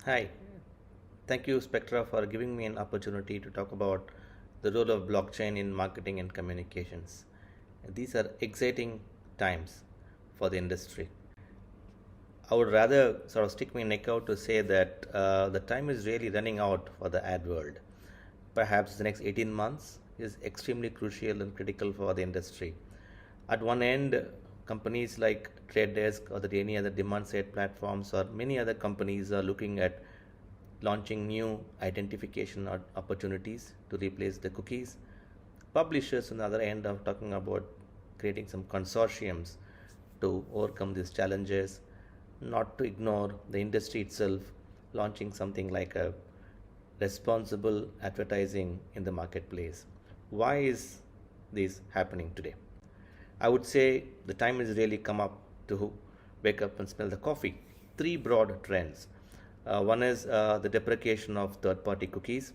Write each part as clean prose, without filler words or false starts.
Hi, thank you, Spectra, for giving me an opportunity to talk about the role of blockchain in marketing and communications. These are exciting times for the industry. I would rather sort of stick my neck out to say that the time is really running out for the ad world. Perhaps the next 18 months is extremely crucial and critical for the industry. At one end, companies like Trade Desk or any other demand side platforms or many other companies are looking at launching new identification opportunities to replace the cookies. Publishers on the other end are talking about creating some consortiums to overcome these challenges, not to ignore the industry itself, launching something like a responsible advertising in the marketplace. Why is this happening today? I would say the time has really come up to wake up and smell the coffee. Three broad trends. One is the deprecation of third party cookies,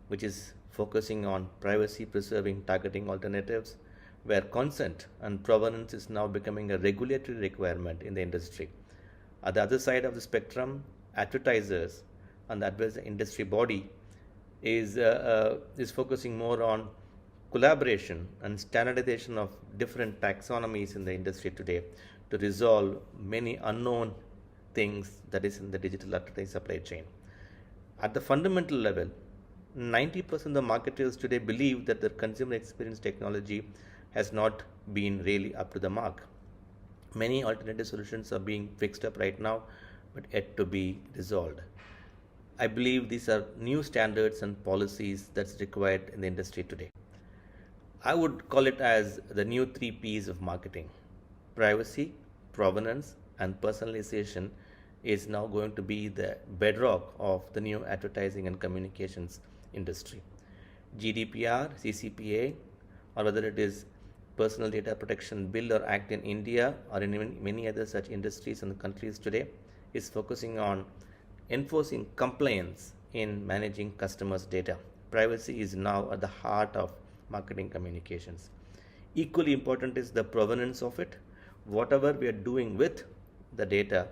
which is focusing on privacy preserving targeting alternatives, where consent and provenance is now becoming a regulatory requirement in the industry. At the other side of the spectrum, advertisers and the advertising industry body is focusing more on collaboration and standardization of different taxonomies in the industry today to resolve many unknown things that is in the digital advertising supply chain. At the fundamental level, 90% of the marketers today believe that their consumer experience technology has not been really up to the mark. Many alternative solutions are being fixed up right now, but yet to be resolved. I believe these are new standards and policies that's required in the industry today. I would call it as the new three P's of marketing. Privacy, provenance, and personalization is now going to be the bedrock of the new advertising and communications industry. GDPR, CCPA, or whether it is Personal Data Protection Bill or Act in India or in many other such industries and countries today, is focusing on enforcing compliance in managing customers' data. Privacy is now at the heart of marketing communications. Equally important is the provenance of it. Whatever we are doing with the data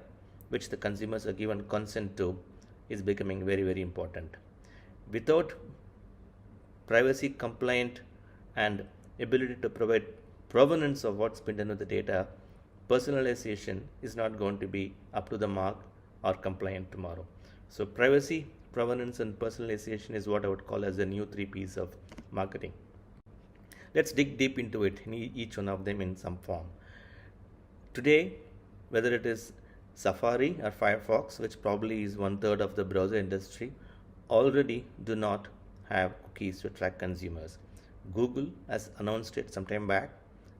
which the consumers are given consent to is becoming very, very important. Without privacy compliant and ability to provide provenance of what's been done with the data, personalization is not going to be up to the mark or compliant tomorrow. So privacy, provenance, and personalization is what I would call as the new three P's of marketing. Let's dig deep into it in each one of them in some form. Today, whether it is Safari or Firefox, which probably is one third of the browser industry, already do not have cookies to track consumers. Google has announced it some time back.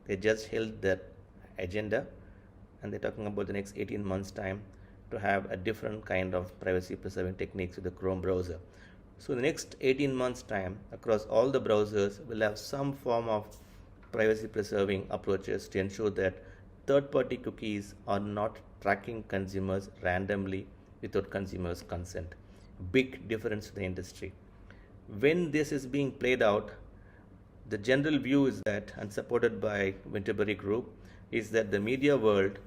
They just held their agenda and they're talking about the next 18 months' time to have a different kind of privacy preserving techniques with the Chrome browser. So in the next 18 months' time, across all the browsers, we'll have some form of privacy preserving approaches to ensure that third party cookies are not tracking consumers randomly without consumers' consent. Big difference to the industry. When this is being played out, the general view is that, and supported by Winterberry Group, is that the media world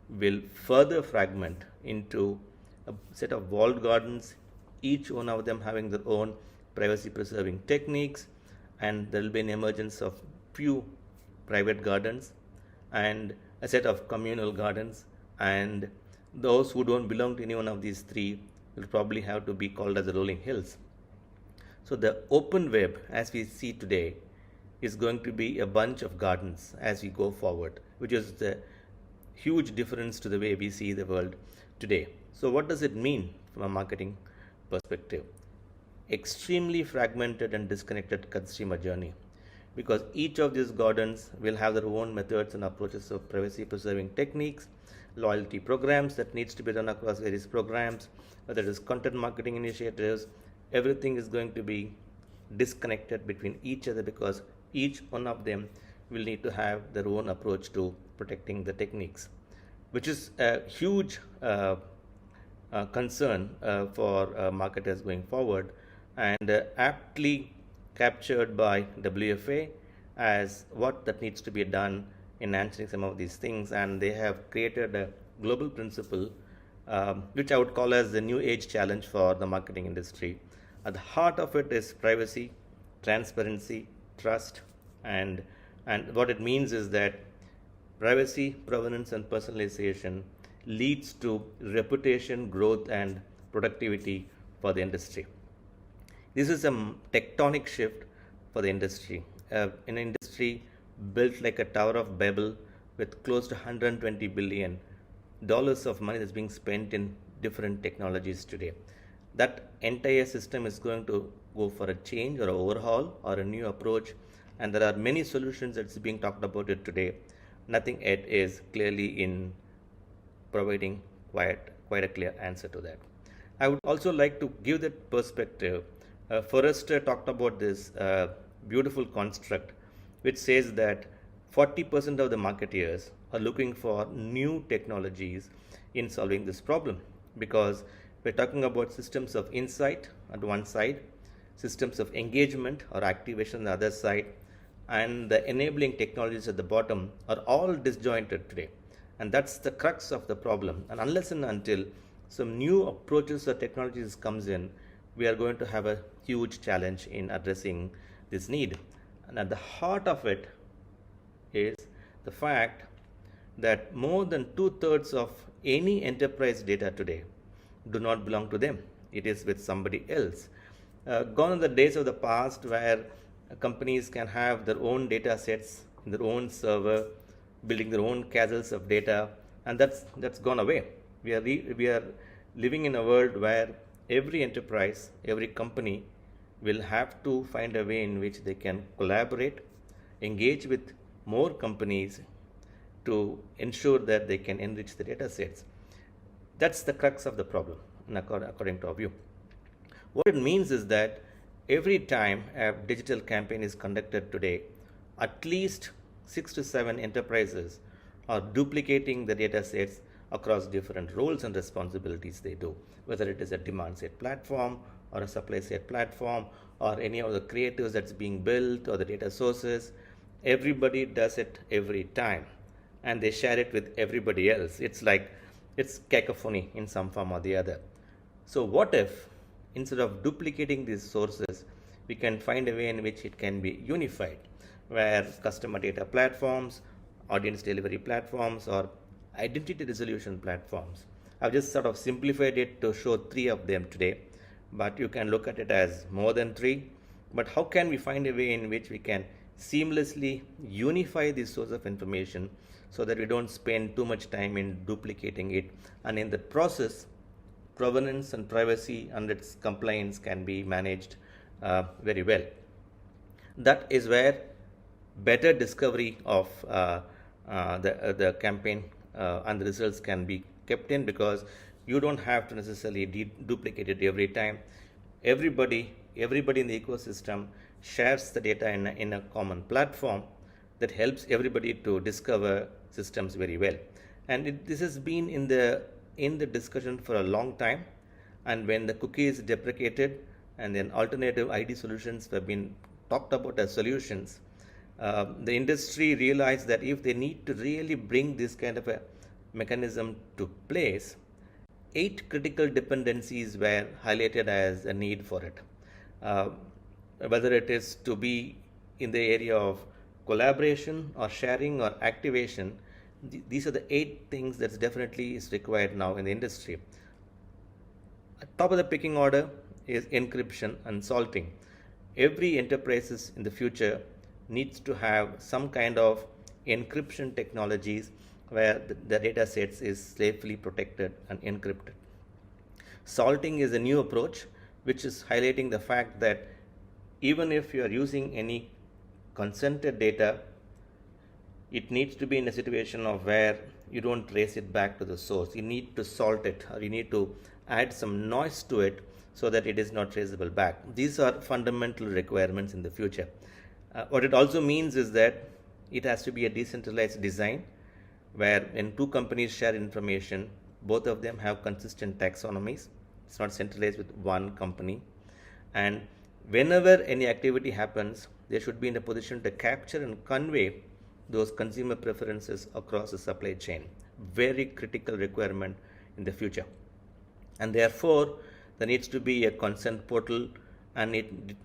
will further fragment into a set of walled gardens, each one of them having their own privacy preserving techniques, and there will be an emergence of few private gardens and a set of communal gardens, and those who don't belong to any one of these three will probably have to be called as the rolling hills. So the open web as we see today is going to be a bunch of gardens as we go forward, which is the huge difference to the way we see the world today. So what does it mean from a marketing perspective? Extremely fragmented and disconnected consumer journey, because each of these gardens will have their own methods and approaches of privacy preserving techniques, loyalty programs that needs to be done across various programs, whether it is content marketing initiatives. Everything is going to be disconnected between each other because each one of them will need to have their own approach to protecting the techniques, which is a huge concern for marketers going forward, and aptly captured by WFA as what that needs to be done in answering some of these things. And they have created a global principle which I would call as the new age challenge for the marketing industry. At the heart of it is privacy, transparency, trust, and what it means is that privacy, provenance, and personalization leads to reputation, growth, and productivity for the industry. This is a tectonic shift for the industry. An industry built like a Tower of Babel with close to $120 billion of money that's being spent in different technologies today. That entire system is going to go for a change or an overhaul or a new approach, and there are many solutions that's being talked about it today. Nothing yet is clearly in providing quite a clear answer to that. I would also like to give that perspective. Forrester talked about this beautiful construct which says that 40% of the marketeers are looking for new technologies in solving this problem, because we're talking about systems of insight on one side, systems of engagement or activation on the other side, and the enabling technologies at the bottom are all disjointed today. And that's the crux of the problem. And unless and until some new approaches or technologies comes in, we are going to have a huge challenge in addressing this need. And at the heart of it is the fact that more than 2/3 of any enterprise data today do not belong to them. It is with somebody else. Gone are the days of the past where companies can have their own data sets, their own server, building their own castles of data, and that's gone away. We are living in a world where every enterprise, every company will have to find a way in which they can collaborate, engage with more companies to ensure that they can enrich the data sets. That's the crux of the problem, according to our view. What it means is that every time a digital campaign is conducted today, at least 6 to 7 enterprises are duplicating the data sets across different roles and responsibilities they do, whether it is a demand side platform or a supply side platform or any of the creatives that's being built or the data sources. Everybody does it every time and they share it with everybody else. It's cacophony in some form or the other. So what if instead of duplicating these sources, we can find a way in which it can be unified, where customer data platforms, audience delivery platforms, or identity resolution platforms. I've just sort of simplified it to show 3 of them today, but you can look at it as more than 3. But how can we find a way in which we can seamlessly unify this source of information so that we don't spend too much time in duplicating it, and in the process provenance and privacy and its compliance can be managed very well. That is where better discovery of the campaign and the results can be kept in, because you don't have to necessarily duplicate it every time. Everybody in the ecosystem shares the data in a common platform that helps everybody to discover systems very well. And this has been in the discussion for a long time. And when the cookie is deprecated and then alternative ID solutions have been talked about as solutions, the industry realized that if they need to really bring this kind of a mechanism to place, 8 critical dependencies were highlighted as a need for it. Whether it is to be in the area of collaboration or sharing or activation, these are the 8 things that definitely is required now in the industry. At top of the picking order is encryption and salting. Every enterprises in the future needs to have some kind of encryption technologies where the data sets is safely protected and encrypted. Salting is a new approach which is highlighting the fact that even if you are using any consented data, it needs to be in a situation of where you don't trace it back to the source. You need to salt it, or you need to add some noise to it so that it is not traceable back. These are fundamental requirements in the future. What it also means is that it has to be a decentralized design where when 2 companies share information, both of them have consistent taxonomies. It's not centralized with one company. And whenever any activity happens, they should be in a position to capture and convey those consumer preferences across the supply chain. Very critical requirement in the future. and therefore there needs to be a consent portal, and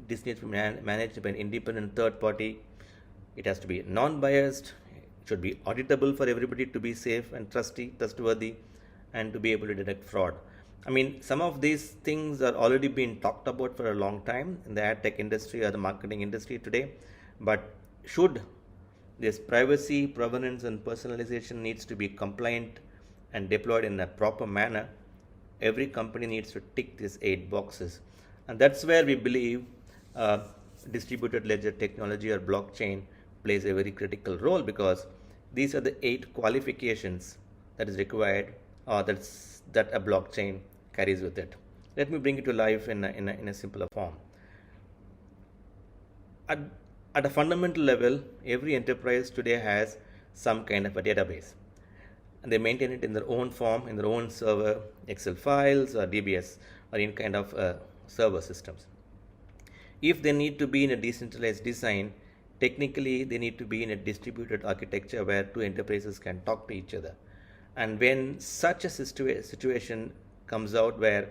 this needs to be managed by an independent third party. It has to be non-biased. It should be auditable for everybody to be safe and trustworthy, and to be able to detect fraud. I mean, some of these things are already being talked about for a long time in the ad tech industry or the marketing industry today. But should this privacy, provenance, and personalization needs to be compliant and deployed in a proper manner, every company needs to tick these 8 boxes. And that's where we believe distributed ledger technology or blockchain plays a very critical role, because these are the 8 qualifications that is required, or that a blockchain carries with it. Let me bring it to life in a simpler form. At, at a fundamental level, every enterprise today has some kind of a database, and they maintain it in their own form, in their own server, Excel files or DBS, or in kind of server systems. If they need to be in a decentralized design, technically they need to be in a distributed architecture where two enterprises can talk to each other. And when such a situation comes out, where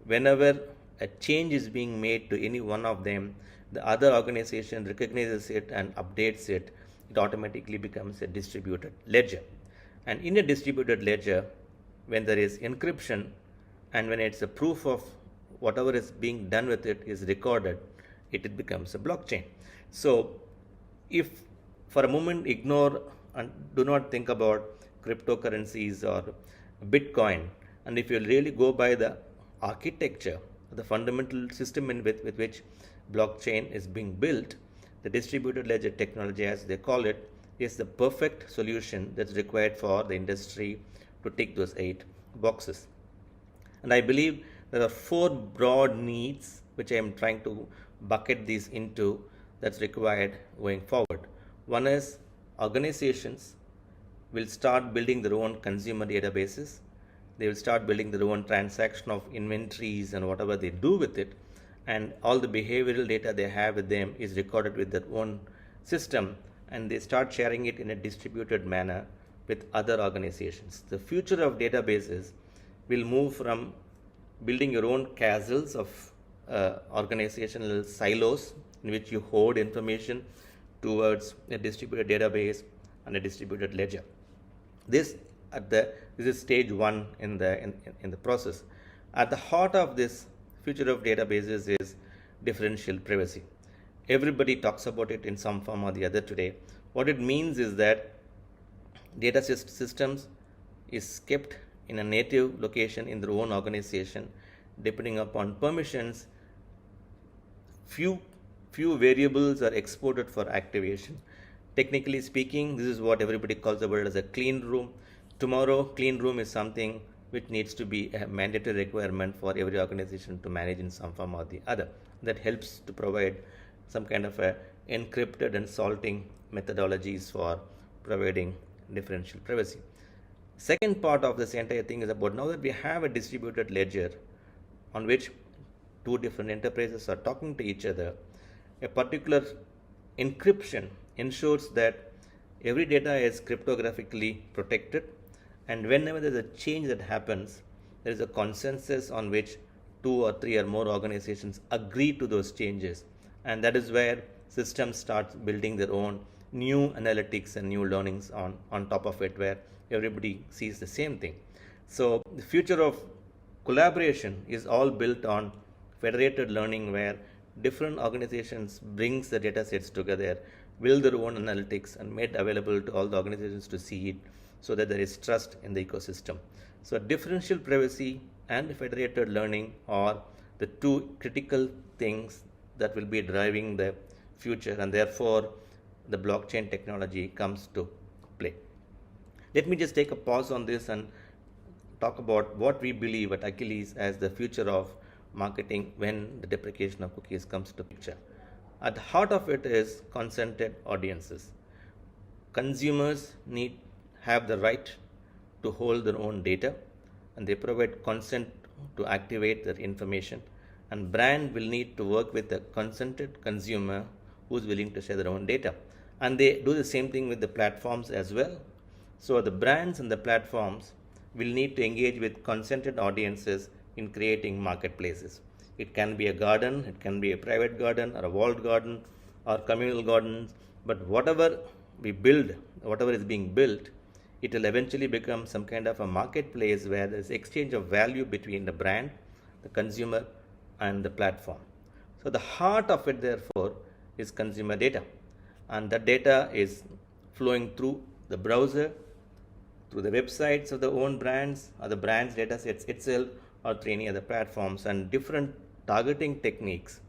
whenever a change is being made to any one of them, the other organization recognizes it and updates it, it automatically becomes a distributed ledger. And in a distributed ledger, when there is encryption and when it's a proof of whatever is being done with it is recorded, it becomes a blockchain. So if for a moment ignore and do not think about cryptocurrencies or Bitcoin, and if you really go by the architecture, the fundamental system with which blockchain is being built, the distributed ledger technology, as they call it, is the perfect solution that's required for the industry to tick those 8 boxes. And I believe there are 4 broad needs which I am trying to bucket these into, that's required going forward. One is organizations will start building their own consumer databases. They will start building their own transaction of inventories and whatever they do with it, and all the behavioral data they have with them is recorded with their own system, and they start sharing it in a distributed manner with other organizations. The future of databases will move from building your own castles of organizational silos in which you hoard information towards a distributed database and a distributed ledger. This is stage 1 in the process. At the heart of this future of databases is differential privacy. Everybody talks about it in some form or the other today. What it means is that data systems is kept in a native location in their own organization. Depending upon permissions, few variables are exported for activation. Technically speaking, this is what everybody calls about as a clean room. Tomorrow, clean room is something which needs to be a mandatory requirement for every organization to manage in some form or the other. That helps to provide some kind of a encrypted and salting methodologies for providing differential privacy. Second part of this entire thing is about, now that we have a distributed ledger on which 2 different enterprises are talking to each other, a particular encryption ensures that every data is cryptographically protected, and whenever there is a change that happens, there is a consensus on which 2 or 3 or more organizations agree to those changes, and that is where systems start building their own new analytics and new learnings on top of it, where everybody sees the same thing. So the future of collaboration is all built on federated learning, where different organizations brings the data sets together, build their own analytics, and made available to all the organizations to see it, so that there is trust in the ecosystem. So differential privacy and federated learning are the 2 critical things that will be driving the future, and therefore the blockchain technology comes to play. Let me just take a pause on this and talk about what we believe at Aqilliz as the future of marketing when the deprecation of cookies comes to picture. At the heart of it is consented audiences. Consumers have the right to hold their own data, and they provide consent to activate their information, and brand will need to work with a consented consumer who is willing to share their own data, and they do the same thing with the platforms as well. So the brands and the platforms will need to engage with consented audiences in creating marketplaces. It can be a garden, it can be a private garden or a walled garden or communal gardens, but whatever we build, whatever is being built, it will eventually become some kind of a marketplace where there's exchange of value between the brand, the consumer, and the platform. So the heart of it, therefore, is consumer data, and that data is flowing through the browser, through the websites of the own brands or the brand's data sets itself, or through any other platforms, and different targeting techniques,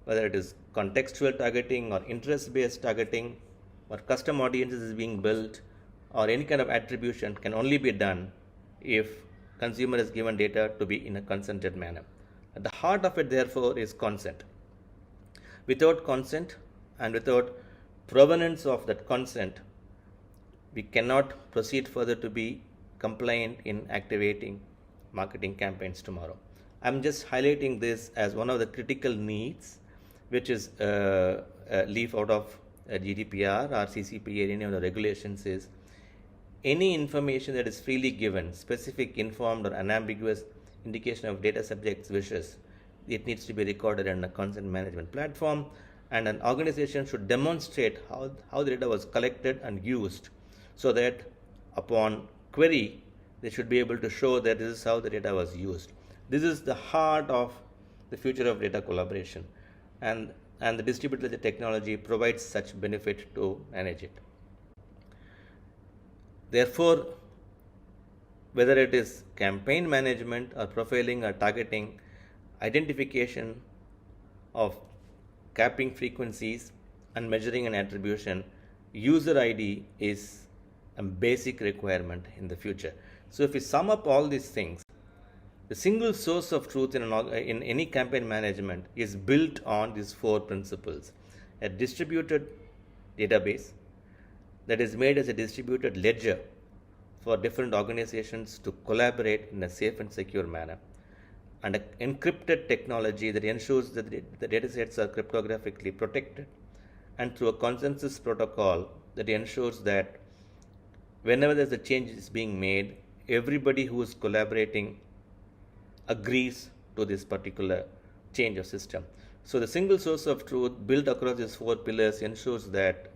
whether it is contextual targeting or interest based targeting or custom audiences is being built, or any kind of attribution can only be done if consumer is given data to be in a consented manner. At the heart of it, therefore, is consent. Without consent and without provenance of that consent, we cannot proceed further to be compliant in activating marketing campaigns tomorrow. I'm just highlighting this as one of the critical needs, which is leaf out of GDPR or CCPA, any of the regulations, is any information that is freely given, specific, informed, or unambiguous indication of data subject's wishes, it needs to be recorded in a consent management platform, and an organization should demonstrate how the data was collected and used, so that upon query, they should be able to show that this is how the data was used. This is the heart of the future of data collaboration, and the distributed ledger technology provides such benefit to manage it. Therefore, whether it is campaign management or profiling or targeting, identification of capping frequencies and measuring an attribution, user ID is a basic requirement in the future. So if we sum up all these things, the single source of truth in any campaign management is built on these four principles: a distributed database that is made as a distributed ledger for different organizations to collaborate in a safe and secure manner, and an encrypted technology that ensures that the datasets are cryptographically protected, and through a consensus protocol that ensures that whenever there's a change is being made, everybody who is collaborating agrees to this particular change of system. So the single source of truth built across these four pillars ensures that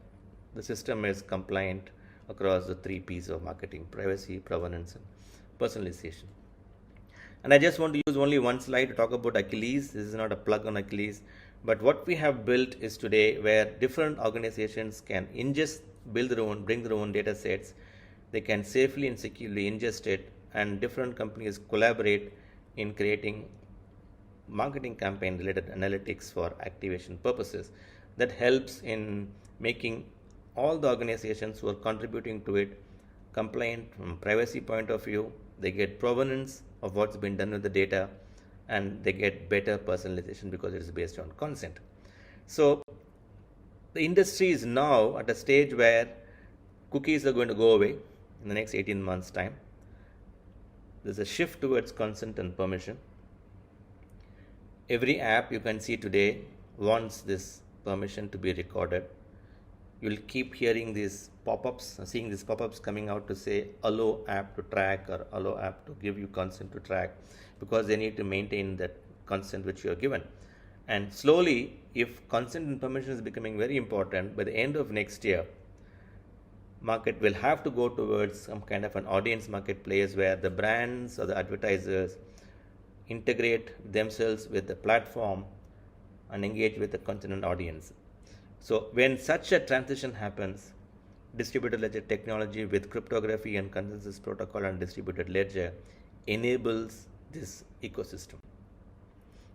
the system is compliant across the three P's of marketing: privacy, provenance, and personalization. And I just want to use only one slide to talk about Aqilliz. This is not a plug on Aqilliz, but what we have built is today where different organizations can ingest, build their own, bring their own data sets. They can safely and securely ingest it, and different companies collaborate in creating marketing campaign related analytics for activation purposes. That helps in making all the organizations who are contributing to it compliant from privacy point of view. They get provenance of what's been done with the data, and they get better personalization because it is based on consent. So the industry is now at a stage where cookies are going to go away in the next 18 months time. There's a shift towards consent and permission. Every app you can see today wants this permission to be recorded. You'll keep hearing these pop-ups, seeing these pop-ups coming out to say allow app to track or allow app to give you consent to track, because they need to maintain that consent which you are given. And slowly, if consent and permission is becoming very important, by the end of next year, market will have to go towards some kind of an audience marketplace where the brands or the advertisers integrate themselves with the platform and engage with the content audience. So when such a transition happens, distributed ledger technology with cryptography and consensus protocol and distributed ledger enables this ecosystem.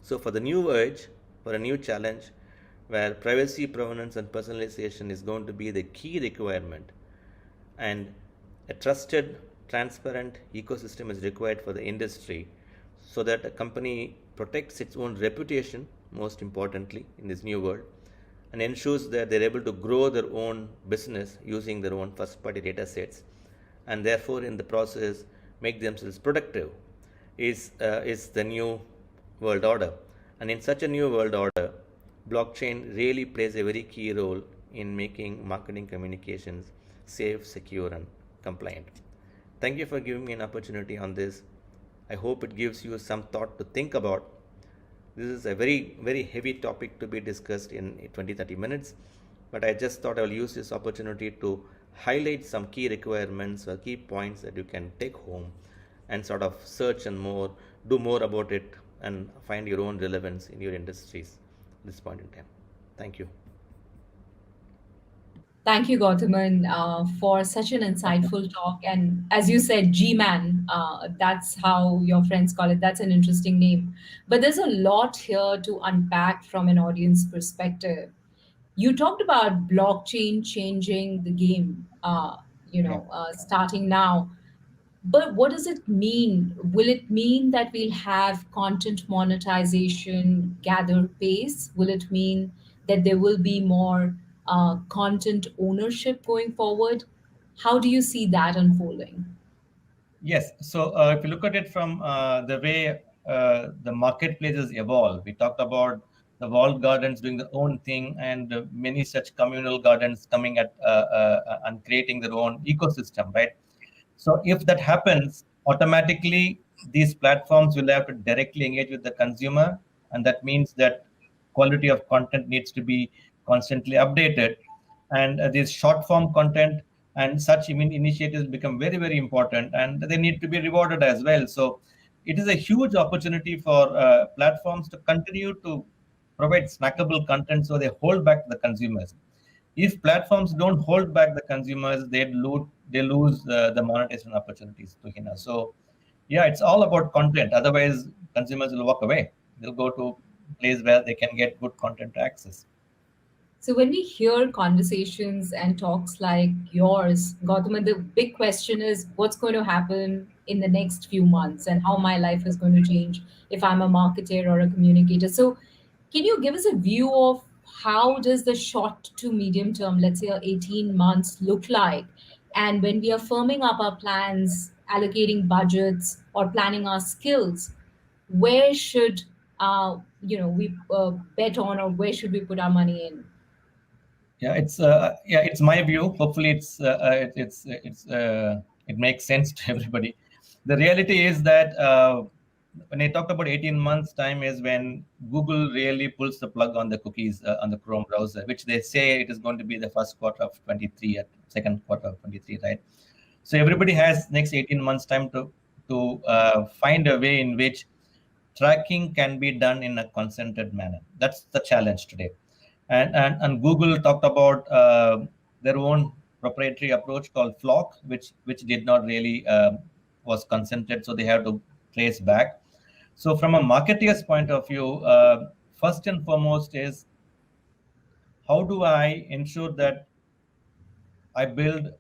So for the new urge, for a new challenge where privacy, provenance, and personalization is going to be the key requirement, and a trusted, transparent ecosystem is required for the industry, so that a company protects its own reputation, most importantly, in this new world, and ensures that they're able to grow their own business using their own first-party data sets, and therefore in the process make themselves productive, is the new world order. And in such a new world order, blockchain really plays a very key role in making marketing communications safe, secure, and compliant. Thank you for giving me an opportunity on this. I hope it gives you some thought to think about. This is a very, very heavy topic to be discussed in 20 30 minutes, but I just thought I will use this opportunity to highlight some key requirements or key points that you can take home and sort of search and more, do more about it, and find your own relevance in your industries at this point in time. Thank you. Thank you, Gautam, for such an insightful talk. And as you said, G Man, that's how your friends call it. That's an interesting name. But there's a lot here to unpack from an audience perspective. You talked about blockchain changing the game, Yeah. starting now. But what does it mean? Will it mean that we'll have content monetization gather pace? Will it mean that there will be more content ownership going forward? How do you see that unfolding? Yes. So if you look at it from the way the marketplaces evolve, we talked about the walled gardens doing their own thing, and many such communal gardens coming at and creating their own ecosystem, right? So if that happens, automatically these platforms will have to directly engage with the consumer, and that means that quality of content needs to be constantly updated, and this short form content and such initiatives become very, very important, and they need to be rewarded as well. So it is a huge opportunity for platforms to continue to provide snackable content, so they hold back the consumers. If platforms don't hold back the consumers, they lose the monetization opportunities to Hina. So yeah, it's all about content. Otherwise, consumers will walk away. They'll go to place where they can get good content to access. So when we hear conversations and talks like yours, Gautam, the big question is what's going to happen in the next few months and how my life is going to change if I'm a marketer or a communicator. So can you give us a view of how does the short to medium term, let's say 18 months, look like? And when we are firming up our plans, allocating budgets or planning our skills, where should we bet on, or where should we put our money in? It's my view. Hopefully, it makes sense to everybody. The reality is that when I talked about 18 months time is when Google really pulls the plug on the cookies on the Chrome browser, which they say it is going to be the first quarter of 23 at second quarter of 23, right? So everybody has next 18 months time to find a way in which tracking can be done in a concentrated manner. That's the challenge today. And Google talked about their own proprietary approach called Flock, which did not really was consented, so they have to trace back. So from a marketeer's point of view, first and foremost is how do I ensure that I build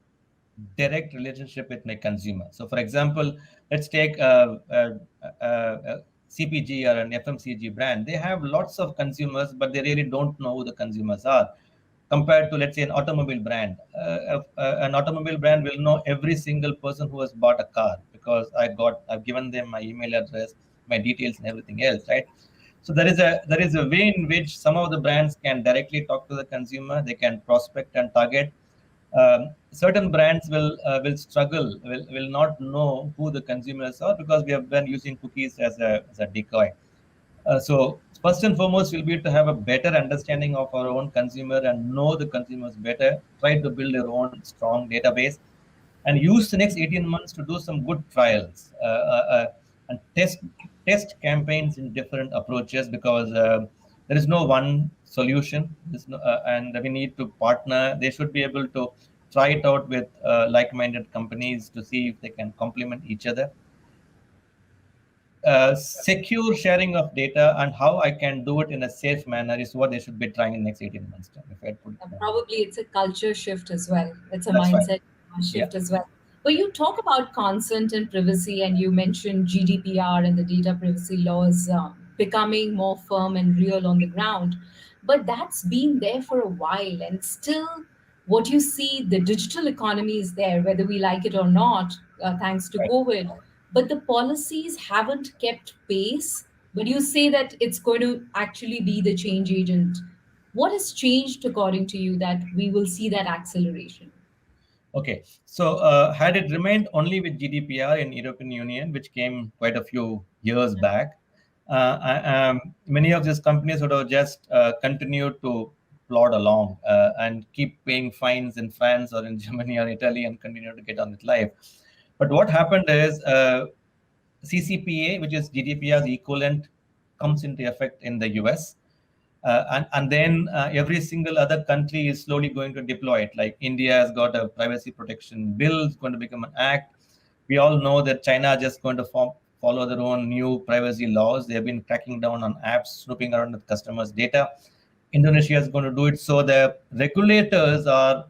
direct relationship with my consumer. So, for example, let's take a CPG or an FMCG brand. They have lots of consumers, but they really don't know who the consumers are. Compared to, let's say, an automobile brand, an automobile brand will know every single person who has bought a car because I've given them my email address, my details, and everything else, right? So there is a way in which some of the brands can directly talk to the consumer. They can prospect and target. Certain brands will struggle, will not know who the consumers are because we have been using cookies as a decoy. So first and foremost will be to have a better understanding of our own consumer and know the consumers better. Try to build your own strong database, and use the next 18 months to do some good trials and test campaigns in different approaches because there is no one solution. And we need to partner. They should be able to try it out with like-minded companies to see if they can complement each other. Secure sharing of data and how I can do it in a safe manner is what they should be trying in the next 18 months time. If I put it that way. Probably it's a culture shift as well. It's a That's right. mindset Yeah. shift as well. But you talk about consent and privacy, and you mentioned GDPR and the data privacy laws becoming more firm and real on the ground. But that's been there for a while, and still, what you see, the digital economy is there, whether we like it or not, thanks to Right. COVID. But the policies haven't kept pace. But you say that it's going to actually be the change agent. What has changed according to you that we will see that acceleration? Okay, so had it remained only with GDPR in European Union, which came quite a few years back, many of these companies would have just continued to plod along and keep paying fines in France or in Germany or Italy and continue to get on with life. But what happened is CCPA, which is GDPR's equivalent, comes into effect in the US. And then every single other country is slowly going to deploy it. Like India has got a privacy protection bill, it's going to become an act. We all know that China is just going to follow their own new privacy laws. They have been cracking down on apps, snooping around with customers' data. Indonesia is going to do it. So the regulators are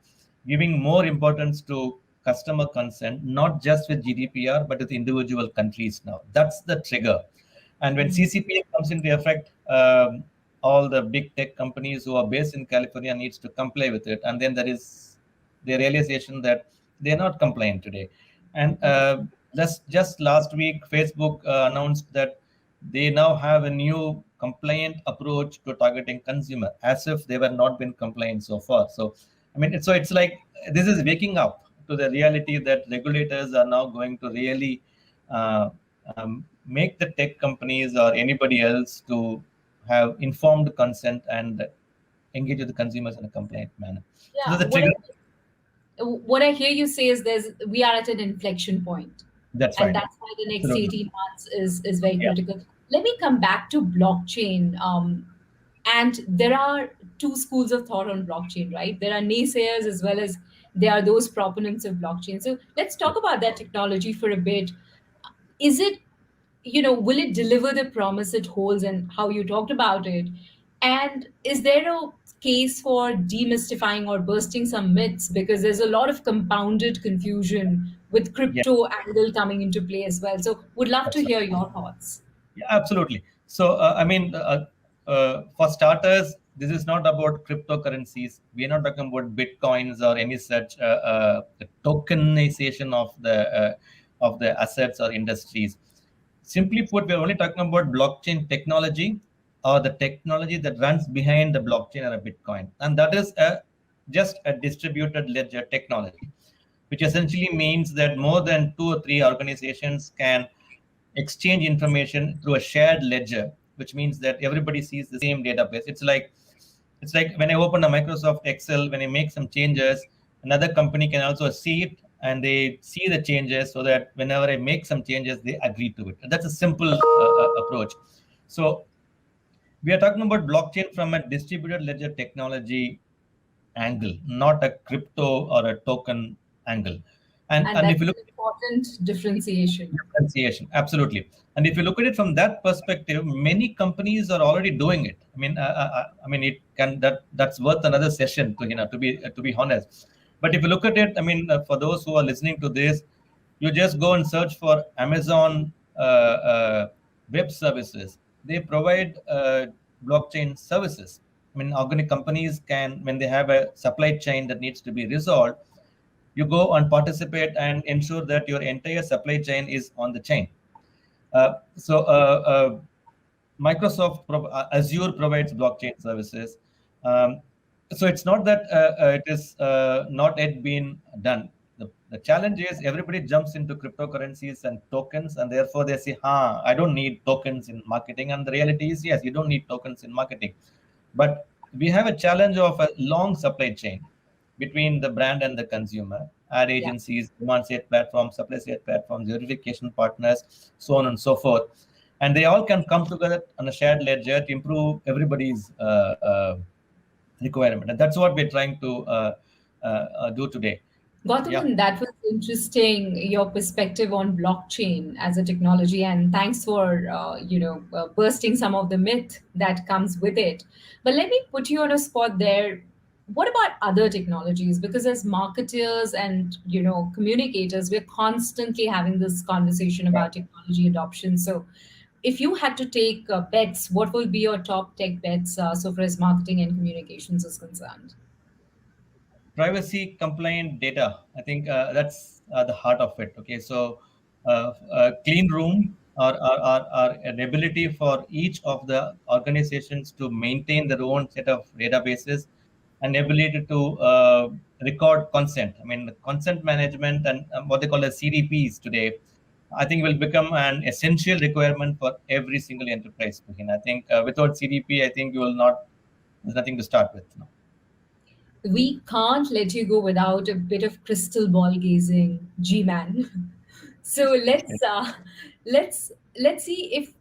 giving more importance to customer consent, not just with GDPR, but with individual countries now. That's the trigger. And when CCPA comes into effect, all the big tech companies who are based in California needs to comply with it. And then there is the realization that they're not compliant today. And just last week, Facebook announced that they now have a new compliant approach to targeting consumer, as if they were not been compliant so far. So, I mean, it's like this is waking up to the reality that regulators are now going to really make the tech companies or anybody else to have informed consent and engage with the consumers in a compliant manner. So Yeah, that's the trigger. what I hear you say is we are at an inflection point, That's and right. that's why the next Absolutely. 18 months is very Yeah. critical. Let me come back to blockchain. And there are two schools of thought on blockchain, right? There are naysayers as well as there are those proponents of blockchain. So let's talk about that technology for a bit. Is it, will it deliver the promise it holds and how you talked about it? And is there a case for demystifying or bursting some myths? Because there's a lot of compounded confusion with Yeah. crypto angle coming into play as well. So would love to That's right. hear your thoughts. Yeah, absolutely. So, I mean, for starters, this is not about cryptocurrencies. We are not talking about bitcoins or any such the tokenization of the assets or industries. Simply put, we're only talking about blockchain technology or the technology that runs behind the blockchain or a Bitcoin, and that is just a distributed ledger technology, which essentially means that more than two or three organizations can exchange information through a shared ledger, which means that everybody sees the same database. It's like when I open a Microsoft Excel, when I make some changes, another company can also see it and they see the changes so that whenever I make some changes, they agree to it. And that's a simple approach. So we are talking about blockchain from a distributed ledger technology angle, not a crypto or a token angle. And And and if that's you an look important differentiation. differentiation, absolutely. And if you look at it from that perspective, many companies are already doing it. I mean, it can that's worth another session to be honest. But if you look at it, I mean, for those who are listening to this, you just go and search for Amazon web services. They provide blockchain services. I mean, organic companies can, when they have a supply chain that needs to be resolved, you go and participate and ensure that your entire supply chain is on the chain. So Azure provides blockchain services. So it's not that it is not yet been done. The challenge is everybody jumps into cryptocurrencies and tokens, and therefore they say, I don't need tokens in marketing. And the reality is, yes, you don't need tokens in marketing. But we have a challenge of a long supply chain between the brand and the consumer, ad Yeah. agencies, demand side platforms, supply side platforms, verification partners, so on and so forth. And they all can come together on a shared ledger to improve everybody's requirement. And that's what we're trying to do today. Yeah. Gautam, that was interesting, your perspective on blockchain as a technology, and thanks for bursting some of the myth that comes with it. But let me put you on a spot there. What about other technologies? Because as marketers and communicators, we're constantly having this conversation about technology adoption. So, if you had to take bets, what will be your top tech bets so far as marketing and communications is concerned? Privacy compliant data. I think that's the heart of it. Okay, so clean room or an ability for each of the organizations to maintain their own set of databases and ability to record consent. I mean, the consent management and what they call as CDPs today, I think will become an essential requirement for every single enterprise. I think without CDP, I think you will not. There's nothing to start with. No. We can't let you go without a bit of crystal ball gazing, G-man. So let's see if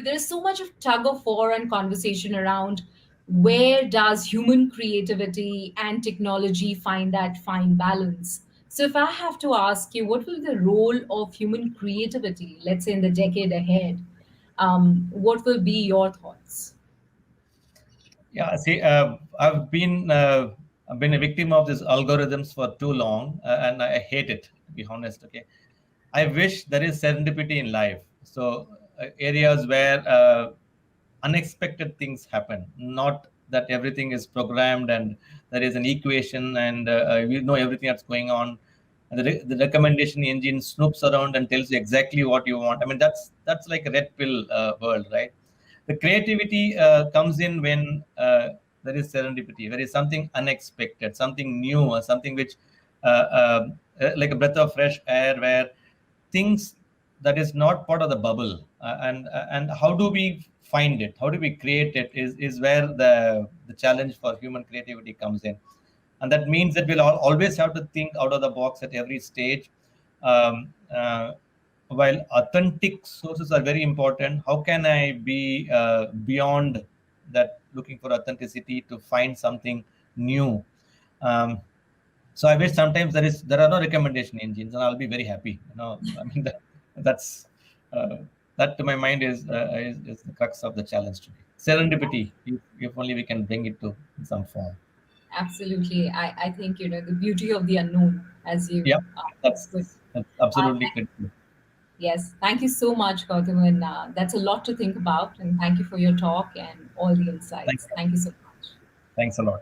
there's so much of tug of war and conversation around where does human creativity and technology find that fine balance. So if I have to ask you, what will the role of human creativity, let's say in the decade ahead, what will be your thoughts? Yeah, see, I've been a victim of these algorithms for too long, and I hate it. To be honest, okay. I wish there is serendipity in life. So areas where unexpected things happen, not that everything is programmed and there is an equation and you know everything that's going on. And the recommendation engine snoops around and tells you exactly what you want. I mean, that's like a red pill world, right? The creativity comes in when there is serendipity, there is something unexpected, something new, or something which like a breath of fresh air, where things that is not part of the bubble, and how do we find it, how do we create it, is where the challenge for human creativity comes in. And that means that we'll always have to think out of the box at every stage. um, uh, while authentic sources are very important, how can I be beyond that, looking for authenticity to find something new? um, so I wish sometimes there are no recommendation engines, and I'll be very happy. I mean, that's uh, that to my mind is the crux of the challenge today. Serendipity, if only we can bring it to some form. Absolutely. I think, the beauty of the unknown, as you Yeah, put. that's absolutely critical. Yes. Thank you so much, Gautam. That's a lot to think about. And thank you for your talk and all the Thanks, insights. Thank you so much. thanks a lot.